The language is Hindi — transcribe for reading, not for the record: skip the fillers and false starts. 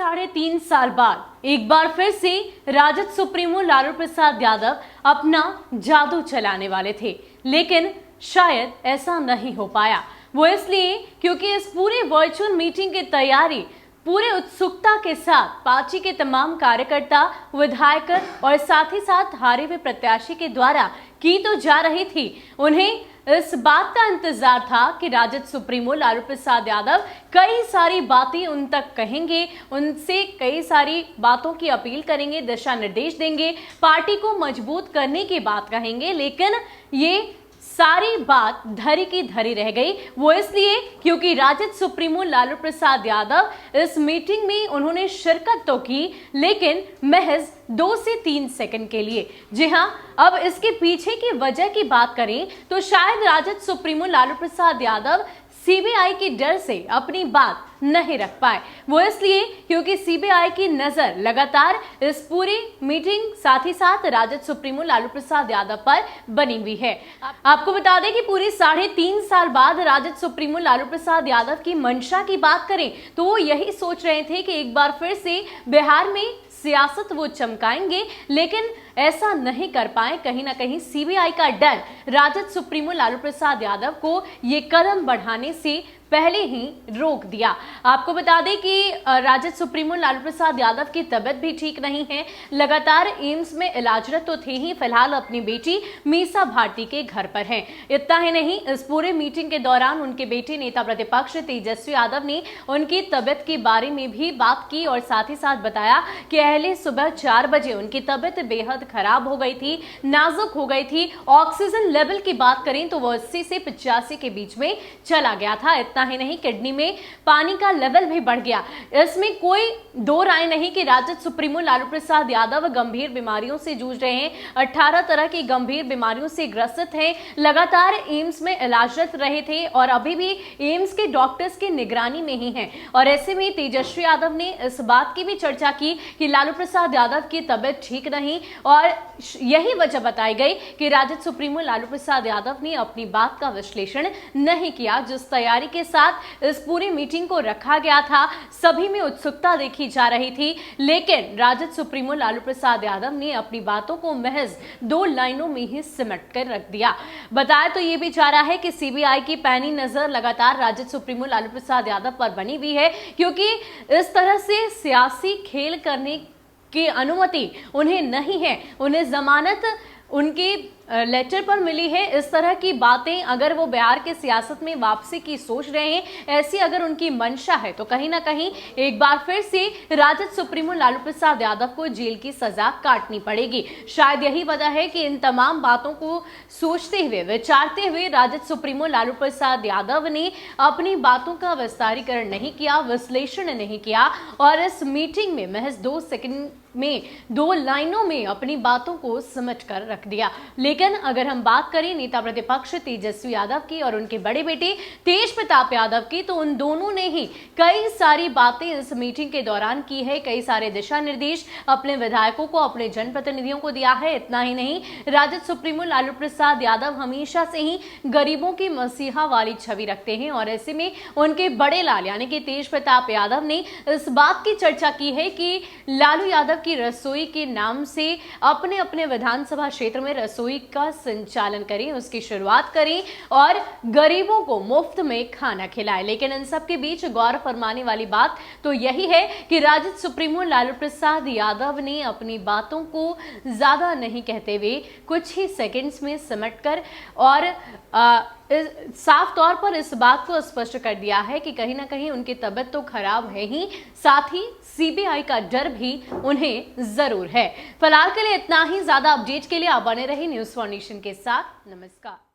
3.5 साल बाद एक बार फिर से राजद सुप्रीमो लालू प्रसाद यादव अपना जादू चलाने वाले थे, लेकिन शायद ऐसा नहीं हो पाया। वो इसलिए क्योंकि इस पूरे वर्चुअल मीटिंग की तैयारी पूरे उत्सुकता के साथ पार्टी के तमाम कार्यकर्ता, विधायक और साथ ही साथ हारे हुए प्रत्याशी के द्वारा की तो जा रही थी। उन्हें इस बात का इंतजार था कि राजद सुप्रीमो लालू प्रसाद यादव कई सारी बातें उन तक कहेंगे, उनसे कई सारी बातों की अपील करेंगे, दिशा निर्देश देंगे, पार्टी को मजबूत करने की बात कहेंगे। लेकिन ये सारी बात धरी की धरी रह गई। वो इसलिए क्योंकि राजद सुप्रीमो लालू प्रसाद यादव इस मीटिंग में उन्होंने शिरकत तो की, लेकिन महज 2 से 3 सेकंड के लिए। जी हां, अब इसके पीछे की वजह की बात करें तो शायद राजद सुप्रीमो लालू प्रसाद यादव सीबीआई के डर से अपनी बात नहीं रख पाए। वो इसलिए क्योंकि सीबीआई की नजर लगातार इस पूरी मीटिंग साथ ही साथ राजद सुप्रीमो लालू प्रसाद यादव पर बनी हुई है। आपको बता दें कि पूरे 3.5 साल बाद राजद सुप्रीमो लालू प्रसाद यादव की मंशा की बात करें तो वो यही सोच रहे थे कि एक बार फिर से बिहार में सियासत वो चमकाएंगे, लेकिन ऐसा नहीं कर पाए। कहीं ना कहीं सीबीआई का डर राजद सुप्रीमो लालू प्रसाद यादव को ये कदम बढ़ाने से पहले ही रोक दिया। आपको बता दें कि राजद सुप्रीमो लालू प्रसाद यादव की तबीयत भी ठीक नहीं है, लगातार एम्स में इलाजरत तो थे ही, फिलहाल अपनी बेटी मीसा भारती के घर पर हैं। इतना ही नहीं, इस पूरे मीटिंग के दौरान उनके बेटे नेता प्रतिपक्ष तेजस्वी यादव ने उनकी तबीयत के बारे में भी बात की और साथ ही साथ बताया कि अहले सुबह 4 बजे उनकी तबीयत बेहद खराब हो गई थी, नाजुक हो गई थी। ऑक्सीजन लेवल की बात करें तो वो 80 से 85 के बीच में चला गया था। इतना ही नहीं, किडनी में पानी का लेवल भी बढ़ गया। इसमें कोई दो राय नहीं कि राजद सुप्रीमो लालू प्रसाद यादव गंभीर बीमारियों से जूझ रहे हैं, 18 तरह की गंभीर बीमारियों से ग्रसित हैं, लगातार एम्स में इलाजरत रहे थे और अभी भी एम्स के डॉक्टर्स की निगरानी में ही हैं। और ऐसे में तेजस्वी यादव ने इस बात की भी चर्चा की कि लालू प्रसाद यादव की तबीयत ठीक नहीं और यही वजह बताई गई कि राजद सुप्रीमो लालू प्रसाद यादव ने अपनी बात का विश्लेषण नहीं किया। जिस तैयारी के साथ इस पूरी मीटिंग को रखा गया था, सभी में उत्सुकता देखी जा रही थी, लेकिन राजद सुप्रीमो लालू प्रसाद यादव ने अपनी बातों को महज 2 लाइनों में ही सिमट कर रख दिया। बताया तो ये भी जा रहा है कि सीबीआई की पैनी नजर लगातार राजद सुप्रीमो लालू प्रसाद यादव पर बनी हुई है, क्योंकि इस तरह से सियासी खेल करने की अनुमति उन्हें नहीं है। उन्हें जमानत उनके लेटर पर मिली है। इस तरह की बातें अगर वो बिहार के सियासत में वापसी की सोच रहे हैं, ऐसी अगर उनकी मंशा है, तो कहीं ना कहीं एक बार फिर से राजद सुप्रीमो लालू प्रसाद यादव को जेल की सजा काटनी पड़ेगी। शायद यही वजह है कि इन तमाम बातों को सोचते हुए, विचारते हुए राजद सुप्रीमो लालू प्रसाद यादव ने अपनी बातों का विस्तारीकरण नहीं किया, विश्लेषण नहीं किया और इस मीटिंग में महज 2 सेकंड में 2 लाइनों में अपनी बातों को समझ कर रख दिया। लेकिन अगर हम बात करें नेता प्रतिपक्ष तेजस्वी यादव की और उनके बड़े बेटे तेज प्रताप यादव की, तो उन दोनों ने ही कई सारी बातें इस मीटिंग के दौरान की है, कई सारे दिशा निर्देश अपने विधायकों को, अपने जनप्रतिनिधियों को दिया है। इतना ही नहीं, राजद सुप्रीमो लालू प्रसाद यादव हमेशा से ही गरीबों की मसीहा वाली छवि रखते हैं और ऐसे में उनके बड़े लाल यानी कि तेज प्रताप यादव ने इस बात की चर्चा की है कि लालू यादव की रसोई के नाम से अपने अपने विधानसभा क्षेत्र में रसोई का संचालन करें, उसकी शुरुआत करें और गरीबों को मुफ्त में खाना खिलाएं। लेकिन इन सब के बीच गौर फरमाने वाली बात तो यही है कि राजद सुप्रीमो लालू प्रसाद यादव ने अपनी बातों को ज्यादा नहीं कहते हुए कुछ ही सेकंड्स में सिमटकर और साफ तौर पर इस बात को स्पष्ट कर दिया है कि कहीं ना कहीं उनकी तबीयत तो खराब है ही, साथ ही सीबीआई का डर भी उन्हें जरूर है। फिलहाल के लिए इतना ही। ज्यादा अपडेट के लिए आप बने रहिए न्यूज़ फॉर नेशन के साथ। नमस्कार।